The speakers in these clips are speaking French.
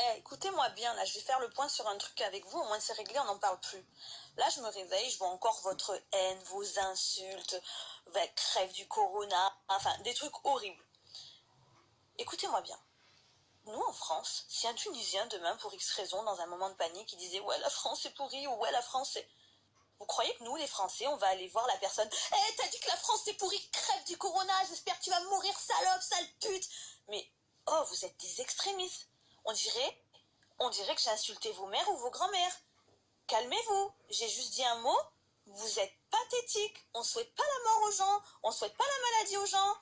Eh, écoutez-moi bien, là, je vais faire le point sur un truc avec vous, au moins c'est réglé, on n'en parle plus. Là, je me réveille, je vois encore votre haine, vos insultes, votre crève du corona, enfin, des trucs horribles. Écoutez-moi bien. Nous, en France, si un Tunisien, demain, pour X raison, dans un moment de panique, il disait « Ouais, la France est pourrie » ou « Ouais, la France est... » Vous croyez que nous, les Français, on va aller voir la personne « Eh, t'as dit que la France est pourrie, crève du corona, j'espère que tu vas mourir, salope, sale pute !» Mais, oh, vous êtes des extrémistes. On dirait que j'ai insulté vos mères ou vos grands-mères. Calmez-vous, j'ai juste dit un mot. Vous êtes pathétique. On souhaite pas la mort aux gens, on souhaite pas la maladie aux gens.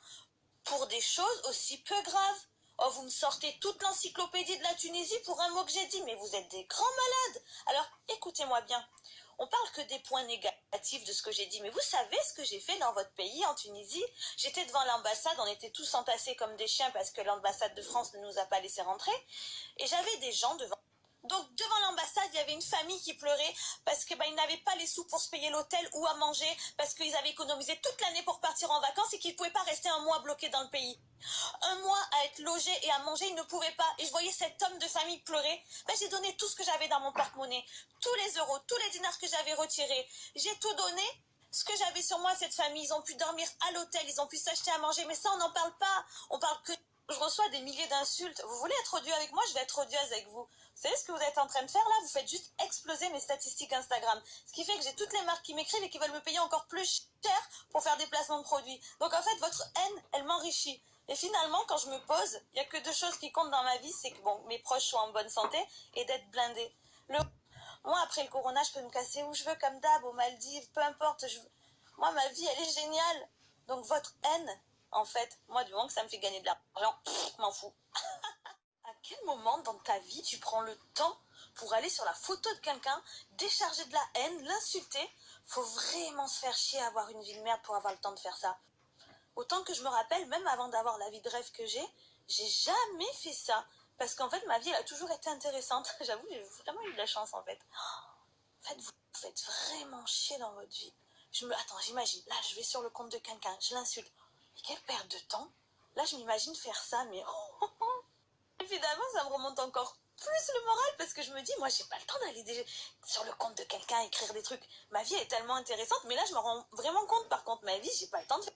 Pour des choses aussi peu graves. Oh, vous me sortez toute l'encyclopédie de la Tunisie pour un mot que j'ai dit, mais vous êtes des grands malades. Alors, écoutez-moi bien. On parle que des points négatifs de ce que j'ai dit, mais vous savez ce que j'ai fait dans votre pays, en Tunisie? J'étais devant l'ambassade, on était tous entassés comme des chiens parce que l'ambassade de France ne nous a pas laissé rentrer, et j'avais des gens devant. Donc devant l'ambassade, il y avait une famille qui pleurait parce que ils n'avaient pas les sous pour se payer l'hôtel ou à manger, parce qu'ils avaient économisé toute l'année pour partir en vacances et qu'ils ne pouvaient pas rester un mois bloqués dans le pays. Un mois à être logé et à manger, ils ne pouvaient pas. Et je voyais cet homme de famille pleurer. J'ai donné tout ce que j'avais dans mon porte-monnaie, tous les euros, tous les dinars que j'avais retirés. J'ai tout donné. Ce que j'avais sur moi, cette famille, ils ont pu dormir à l'hôtel, ils ont pu s'acheter à manger, mais ça, on n'en parle pas. On parle que... Je reçois des milliers d'insultes. Vous voulez être odieux avec moi? Je vais être odieuse avec vous. Vous savez ce que vous êtes en train de faire là? Vous faites juste exploser mes statistiques Instagram. Ce qui fait que j'ai toutes les marques qui m'écrivent et qui veulent me payer encore plus cher pour faire des placements de produits. Donc en fait, votre haine, elle m'enrichit. Et finalement, quand je me pose, il n'y a que deux choses qui comptent dans ma vie, c'est que bon, mes proches soient en bonne santé et d'être blindés. Moi, après le corona, je peux me casser où je veux, comme d'hab, aux Maldives, peu importe. Moi, ma vie, elle est géniale. Donc votre haine, en fait, moi, du moment que ça me fait gagner de l'argent, m'en fous. À quel moment dans ta vie tu prends le temps pour aller sur la photo de quelqu'un, décharger de la haine, l'insulter? Faut vraiment se faire chier à avoir une vie de merde pour avoir le temps de faire ça. Autant que je me rappelle, même avant d'avoir la vie de rêve que j'ai jamais fait ça. Parce qu'en fait, ma vie, elle a toujours été intéressante. J'avoue, j'ai vraiment eu de la chance, en fait. En fait, vous faites vraiment chier dans votre vie. Attends, j'imagine. Là, je vais sur le compte de quelqu'un, je l'insulte. Mais quelle perte de temps. Là, je m'imagine faire ça, mais... Évidemment, ça me remonte encore plus le moral parce que je me dis, moi, j'ai pas le temps d'aller déjà sur le compte de quelqu'un, écrire des trucs. Ma vie est tellement intéressante, mais là, je me rends vraiment compte, par contre, ma vie, j'ai pas le temps de faire.